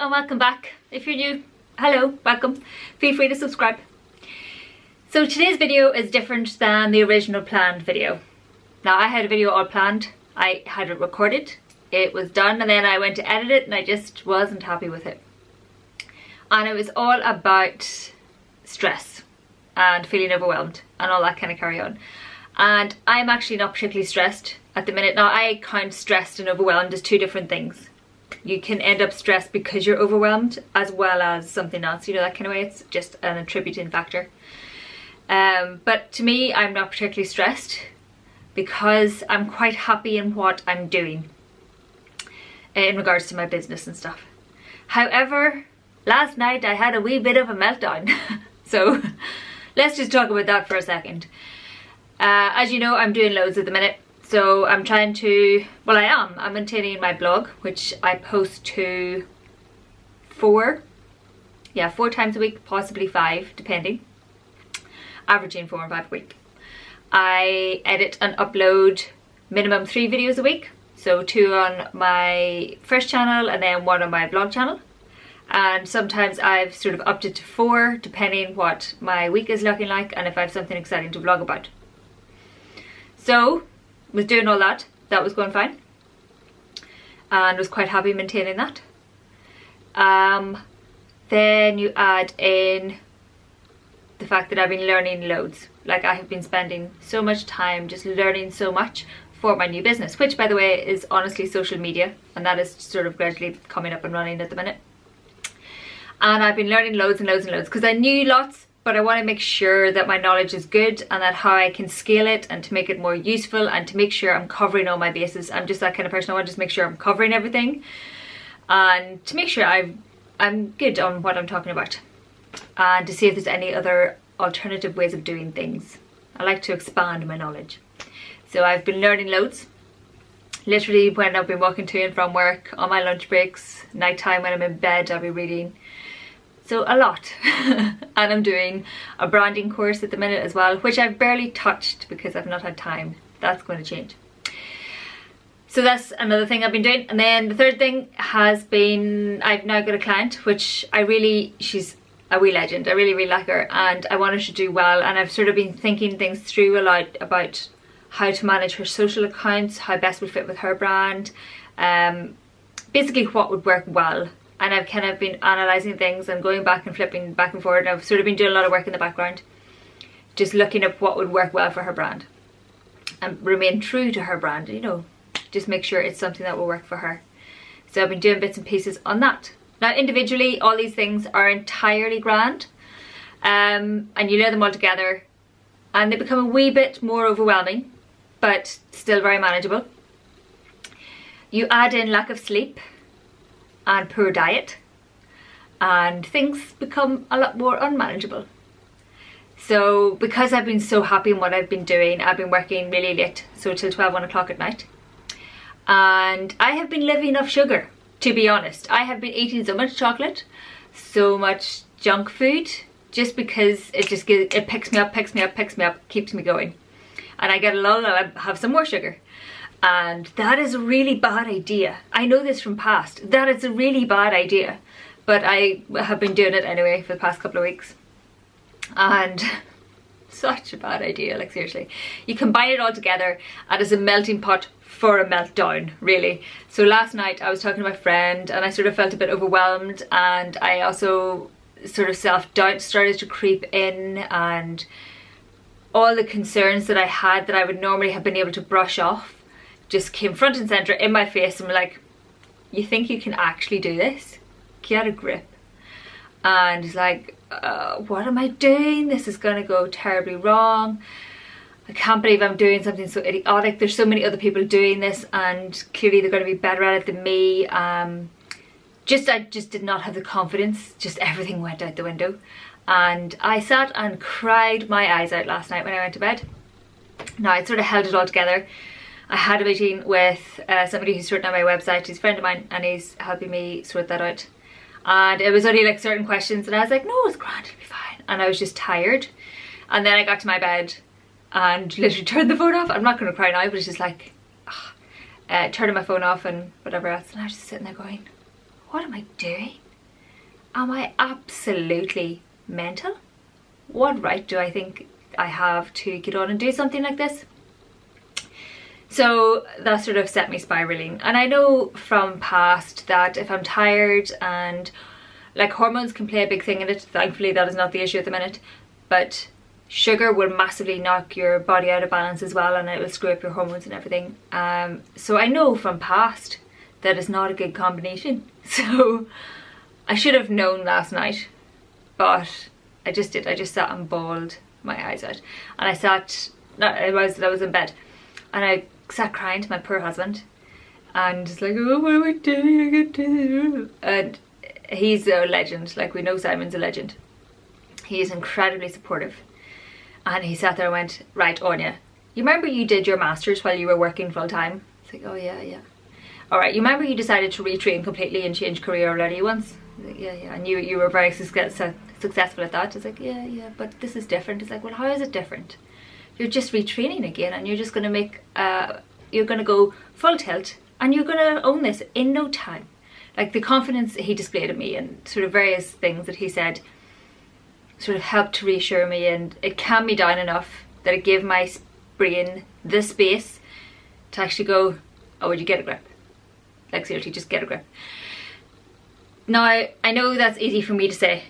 and welcome back. If you're new, hello, welcome. Feel free to subscribe. So today's video is different than the original planned video. Now I had a video all planned, I had it recorded, it was done, and then I went to edit it and I just wasn't happy with it. And it was all about stress and feeling overwhelmed and all that kind of carry on. And I'm actually not particularly stressed at the minute. Now I count stressed and overwhelmed as two different things. You can end up stressed because you're overwhelmed as well as something else, you know, that kind of way. It's just an attributing factor. But to me, I'm not particularly stressed because I'm quite happy in what I'm doing in regards to my business and stuff. However, last night I had a wee bit of a meltdown. So let's just talk about that for a second. As you know, I'm doing loads at the minute. So I'm trying to, well I'm maintaining my blog, which I post to 4 times a week, possibly 5, depending. Averaging 4 and 5 a week. I edit and upload minimum 3 videos a week. So 2 on my first channel and then 1 on my vlog channel. And sometimes I've sort of upped it to 4, depending what my week is looking like and if I have something exciting to vlog about. So was doing all that, that was going fine, and was quite happy maintaining that. Then you add in the fact that I've been learning loads. Like I have been spending so much time just learning so much for my new business, which by the way is honestly social media, and that is sort of gradually coming up and running at the minute. And I've been learning loads and loads and loads because I knew lots, but I want to make sure that my knowledge is good and that how I can scale it and to make it more useful and to make sure I'm covering all my bases. I'm just that kind of person. I want to just make sure I'm covering everything and to make sure I'm good on what I'm talking about and to see if there's any other alternative ways of doing things. I like to expand my knowledge. So I've been learning loads. Literally when I've been walking to and from work, on my lunch breaks, nighttime when I'm in bed, I'll be reading. So a lot. And I'm doing a branding course at the minute as well, which I've barely touched because I've not had time. That's going to change. So that's another thing I've been doing. And then the third thing has been, I've now got a client, which she's a wee legend. I really, really like her and I want her to do well. And I've sort of been thinking things through a lot about how to manage her social accounts, how best would fit with her brand, basically what would work well. And I've kind of been analysing things and going back and flipping back and forward. I've sort of been doing a lot of work in the background, just looking at what would work well for her brand and remain true to her brand, you know, just make sure it's something that will work for her. So I've been doing bits and pieces on that. Now individually, all these things are entirely grand, and you layer them all together and they become a wee bit more overwhelming, but still very manageable. You add in lack of sleep and poor diet and things become a lot more unmanageable. So because I've been so happy in what I've been doing, I've been working really late, so till 12, 1 o'clock at night, and I have been living off sugar, to be honest. I have been eating so much chocolate, so much junk food, just because it picks me up, keeps me going, and I get a lull and I have some more sugar. And that is a really bad idea. I know this from past. That is a really bad idea. But I have been doing it anyway for the past couple of weeks. And such a bad idea, like seriously. You combine it all together and it's a melting pot for a meltdown, really. So last night I was talking to my friend and I sort of felt a bit overwhelmed, and I also sort of self-doubt started to creep in, and all the concerns that I had that I would normally have been able to brush off just came front and center in my face and were like, you think you can actually do this? Get a grip. And it's like, what am I doing? This is gonna go terribly wrong. I can't believe I'm doing something so idiotic. There's so many other people doing this and clearly they're gonna be better at it than me. I just did not have the confidence. Just everything went out the window. And I sat and cried my eyes out last night when I went to bed. Now I sort of held it all together. I had a meeting with somebody who's sorting out my website. He's a friend of mine and he's helping me sort that out. And it was only like certain questions and I was like, no, it's grand, it'll be fine. And I was just tired. And then I got to my bed and literally turned the phone off. I'm not going to cry now, but it's just like, turning my phone off and whatever else. And I was just sitting there going, what am I doing? am I absolutely mental? What right do I think I have to get on and do something like this? So that sort of set me spiraling. And I know from past that if I'm tired, and like hormones can play a big thing in it, thankfully that is not the issue at the minute, but sugar will massively knock your body out of balance as well, and it will screw up your hormones and everything. So I know from past that it's not a good combination. So I should have known last night, but I just did. I just sat and bawled my eyes out. And I was in bed, and I sat crying to my poor husband, and just like, oh, what am I doing? I can't do this. And he's a legend. Like, we know Simon's a legend. He is incredibly supportive. And he sat there and went, right, Anya, you remember you did your masters while you were working full time? It's like, oh yeah. All right, you remember you decided to retrain completely and change career already once? Like, yeah, and you were very successful at that. It's like, yeah, but this is different. It's like, well, how is it different? You're just retraining again, and you're just going to make, you're going to go full tilt, and you're going to own this in no time. Like, the confidence he displayed at me and sort of various things that he said sort of helped to reassure me, and it calmed me down enough that it gave my brain the space to actually go, oh, would you get a grip? Like, seriously, just get a grip. Now, I know that's easy for me to say,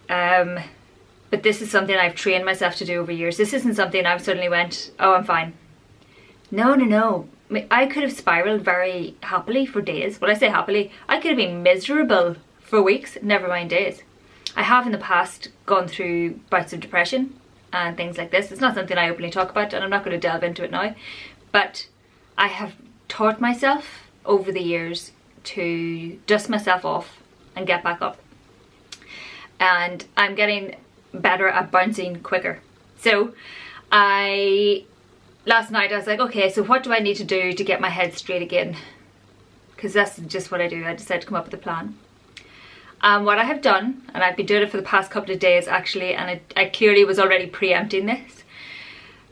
but this is something I've trained myself to do over years. This isn't something I've suddenly went, oh, I'm fine. No. I could have spiraled very happily for days. When I say happily, I could have been miserable for weeks, never mind days. I have in the past gone through bouts of depression and things like this. It's not something I openly talk about, and I'm not going to delve into it now. But I have taught myself over the years to dust myself off and get back up. And I'm getting better at bouncing quicker. So last night I was like, okay, so what do I need to do to get my head straight again? Because that's just what I do. I decided to come up with a plan. What I have done, and I've been doing it for the past couple of days actually, and I clearly was already preempting this.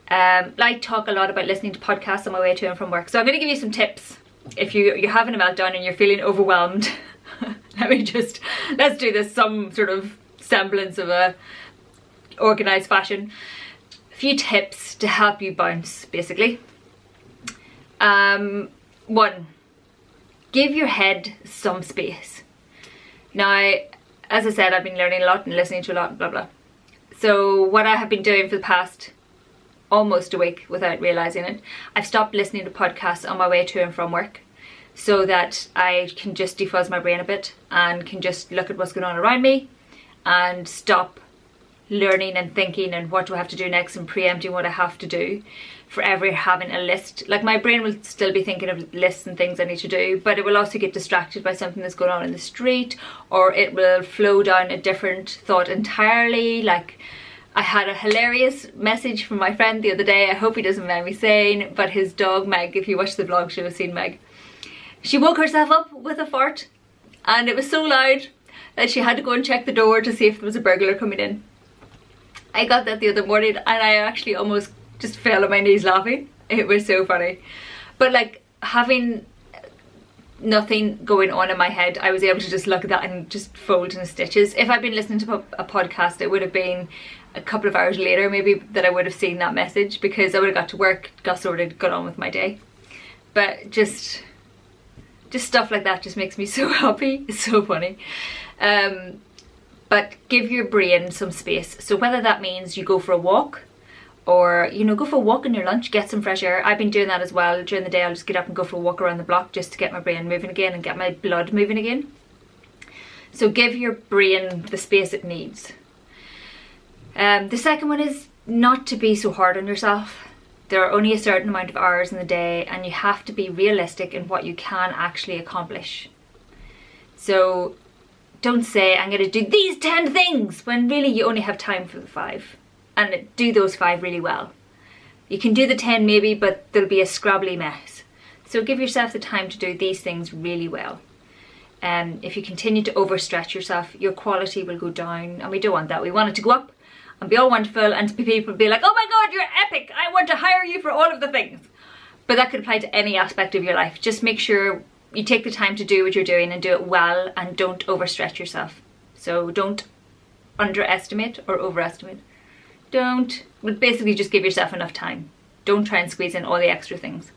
I talk a lot about listening to podcasts on my way to and from work. So I'm going to give you some tips. If you're having a meltdown and you're feeling overwhelmed, let's do this some sort of semblance of a organised fashion. A few tips to help you bounce, basically. 1, give your head some space. Now, as I said, I've been learning a lot and listening to a lot, blah blah. So what I have been doing for the past almost a week without realising it, I've stopped listening to podcasts on my way to and from work, so that I can just defuzz my brain a bit and can just look at what's going on around me and stop learning and thinking and what do I have to do next and preempting what I have to do, forever having a list. Like, my brain will still be thinking of lists and things I need to do, but it will also get distracted by something that's going on in the street, or it will flow down a different thought entirely. Like, I had a hilarious message from my friend the other day, I hope he doesn't mind me saying, but his dog Meg, if you watch the vlog, you'll have seen Meg. She woke herself up with a fart, and it was so loud that she had to go and check the door to see if there was a burglar coming in. I got that the other morning, and I actually almost just fell on my knees laughing. It was so funny. But like, having nothing going on in my head, I was able to just look at that and just fold in stitches. If I'd been listening to a podcast, it would have been a couple of hours later maybe that I would have seen that message, because I would have got to work, got sorted, got on with my day. But just stuff like that just makes me so happy. It's so funny. But give your brain some space. So whether that means you go for a walk, or, you know, go for a walk in your lunch, get some fresh air. I've been doing that as well. During the day I'll just get up and go for a walk around the block just to get my brain moving again and get my blood moving again. So give your brain the space it needs. The second one is not to be so hard on yourself. There are only a certain amount of hours in the day, and you have to be realistic in what you can actually accomplish. So don't say, I'm going to do these 10 things, when really you only have time for the 5. And do those 5 really well. You can do the 10 maybe, but there'll be a scrabbly mess. So give yourself the time to do these things really well. If you continue to overstretch yourself, your quality will go down, and we don't want that. We want it to go up and be all wonderful, and people be like, oh my god, you're epic, I want to hire you for all of the things. But that could apply to any aspect of your life. Just make sure you take the time to do what you're doing and do it well, and don't overstretch yourself. So don't underestimate or overestimate. But basically just give yourself enough time. Don't try and squeeze in all the extra things.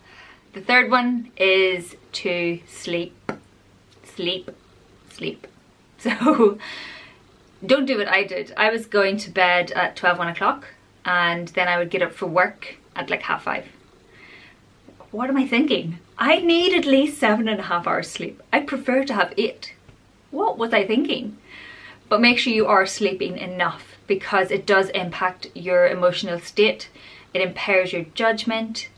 The third one is to sleep. Sleep. So don't do what I did. I was going to bed at 12, 1 o'clock, and then I would get up for work at like 5:30. What am I thinking? I need at least 7.5 hours sleep. I prefer to have 8. What was I thinking? But make sure you are sleeping enough, because it does impact your emotional state. It impairs your judgment.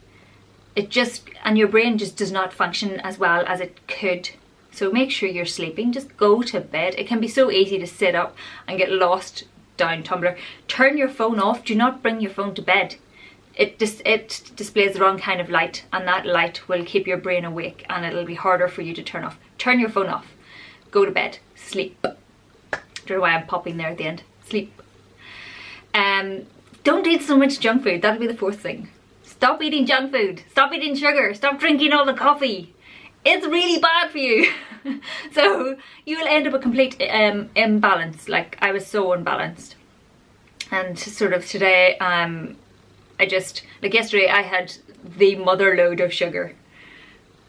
And your brain just does not function as well as it could. So make sure you're sleeping. Just go to bed. It can be so easy to sit up and get lost down Tumblr. Turn your phone off. Do not bring your phone to bed. It displays the wrong kind of light, and that light will keep your brain awake, and it'll be harder for you to turn off. Turn your phone off. Go to bed. Sleep. Don't know why I'm popping there at the end. Sleep. Don't eat so much junk food. That'll be the fourth thing. Stop eating junk food. Stop eating sugar. Stop drinking all the coffee. It's really bad for you. So you will end up a complete imbalance. Like, I was so unbalanced. And sort of today, yesterday I had the mother load of sugar.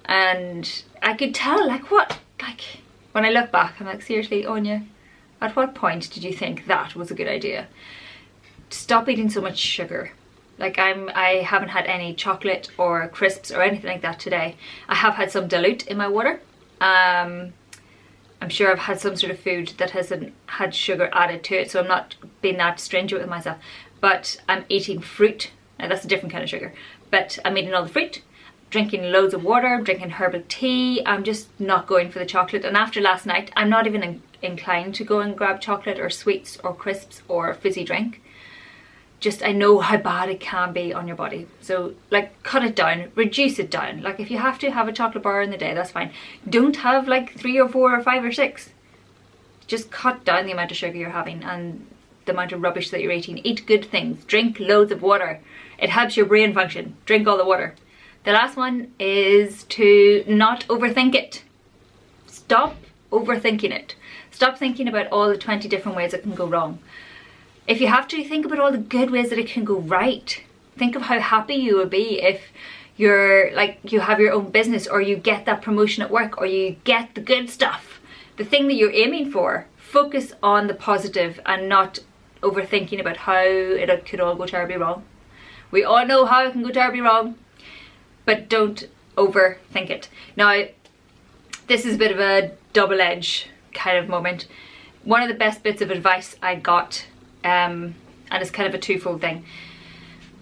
And I could tell, when I look back, I'm like, seriously, Anya, at what point did you think that was a good idea? Stop eating so much sugar. Like, I haven't had any chocolate or crisps or anything like that today. I have had some dilute in my water. I'm sure I've had some sort of food that hasn't had sugar added to it, so I'm not being that stringent with myself. But I'm eating fruit. Now, that's a different kind of sugar. But I'm eating all the fruit, drinking loads of water, drinking herbal tea. I'm just not going for the chocolate. And after last night, I'm not even inclined to go and grab chocolate or sweets or crisps or fizzy drink. Just, I know how bad it can be on your body. So, like, cut it down, reduce it down. Like, if you have to have a chocolate bar in the day, that's fine. Don't have like 3 or 4 or 5 or 6. Just cut down the amount of sugar you're having and the amount of rubbish that you're eating. Eat good things. Drink loads of water. It helps your brain function. Drink all the water. The last one is to not overthink it. Stop overthinking it. Stop thinking about all the 20 different ways it can go wrong. If you have to, think about all the good ways that it can go right. Think of how happy you will be if you're like, you have your own business, or you get that promotion at work, or you get the good stuff, the thing that you're aiming for. Focus on the positive and not overthinking about how it could all go terribly wrong. We all know how it can go terribly wrong, but don't overthink it. Now, this is a bit of a double-edged kind of moment. One of the best bits of advice I got, and it's kind of a twofold thing.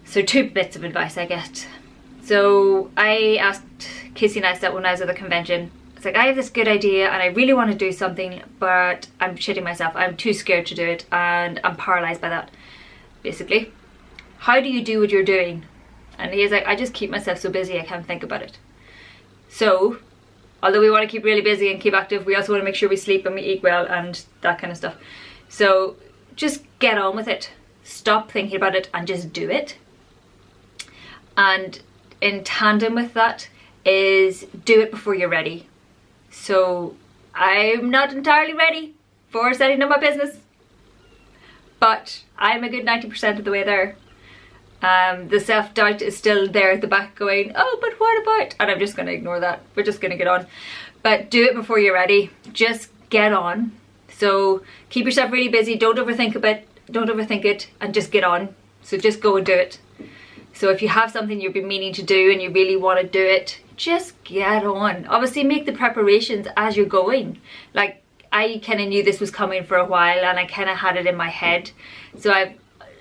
So 2 bits of advice I get. So I asked Casey Neistat when I was at the convention. It's like, I have this good idea and I really want to do something, but I'm shitting myself. I'm too scared to do it and I'm paralyzed by that, basically. How do you do what you're doing? And he's like, I just keep myself so busy I can't think about it. So, although we want to keep really busy and keep active, we also want to make sure we sleep and we eat well and that kind of stuff. So just get on with it. Stop thinking about it and just do it. And in tandem with that is do it before you're ready. So I'm not entirely ready for setting up my business, but I'm a good 90% of the way there. The self-doubt is still there at the back going, oh, but what about? And I'm just going to ignore that. We're just going to get on. But do it before you're ready. Just get on. So keep yourself really busy. Don't overthink it, and just get on. So just go and do it. So if you have something you've been meaning to do and you really want to do it, just get on. Obviously make the preparations as you're going. Like, I kind of knew this was coming for a while and I kind of had it in my head. So I've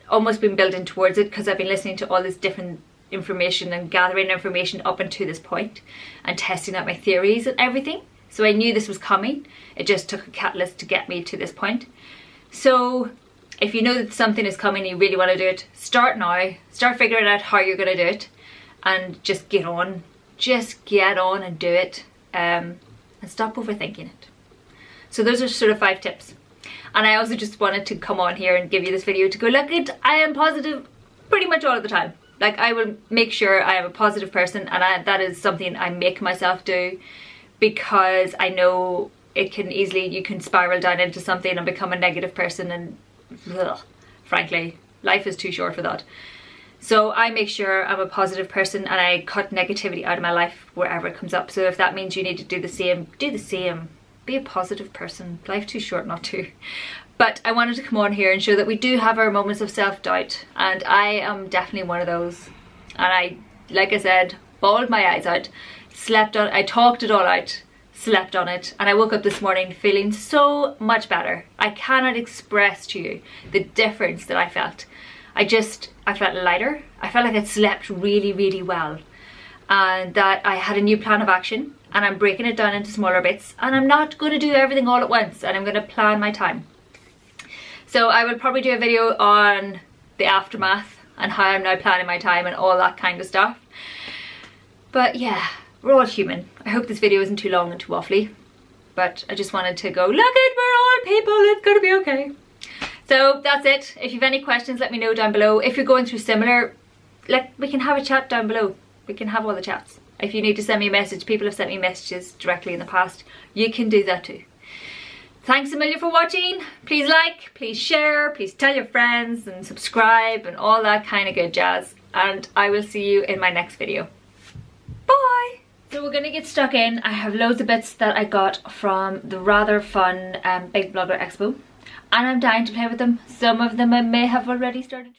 almost been building towards it because I've been listening to all this different information and gathering information up until this point and testing out my theories and everything. So I knew this was coming. It just took a catalyst to get me to this point. So if you know that something is coming and you really want to do it, start now. Start figuring out how you're going to do it and just get on. Just get on and do it, and stop overthinking it. So those are sort of 5 tips. And I also just wanted to come on here and give you this video to go, look, I am positive pretty much all of the time. Like, I will make sure I am a positive person, and that is something I make myself do, because I know it can easily, you can spiral down into something and become a negative person, and ugh, frankly, life is too short for that. So I make sure I'm a positive person, and I cut negativity out of my life wherever it comes up. So if that means you need to do the same, do the same. Be a positive person. Life too short not to. But I wanted to come on here and show that we do have our moments of self-doubt, and I am definitely one of those. And I, like I said, bawled my eyes out, slept on, I talked it all out, slept on it, and I woke up this morning feeling so much better. I cannot express to you the difference that I felt. I felt lighter. I felt like I'd slept really, really well, and that I had a new plan of action, and I'm breaking it down into smaller bits, and I'm not going to do everything all at once, and I'm going to plan my time. So I will probably do a video on the aftermath and how I'm now planning my time and all that kind of stuff. But yeah, we're all human. I hope this video isn't too long and too waffly, but I just wanted to go, look it, we're all people, it's gonna be okay. So that's it. If you've any questions, let me know down below. If you're going through similar, like, we can have a chat down below. We can have all the chats. If you need to send me a message, people have sent me messages directly in the past, you can do that too. Thanks a million for watching. Please like, please share, please tell your friends and subscribe and all that kind of good jazz. And I will see you in my next video. Bye! So we're gonna get stuck in. I have loads of bits that I got from the rather fun Big Blogger Expo, and I'm dying to play with them. Some of them I may have already started.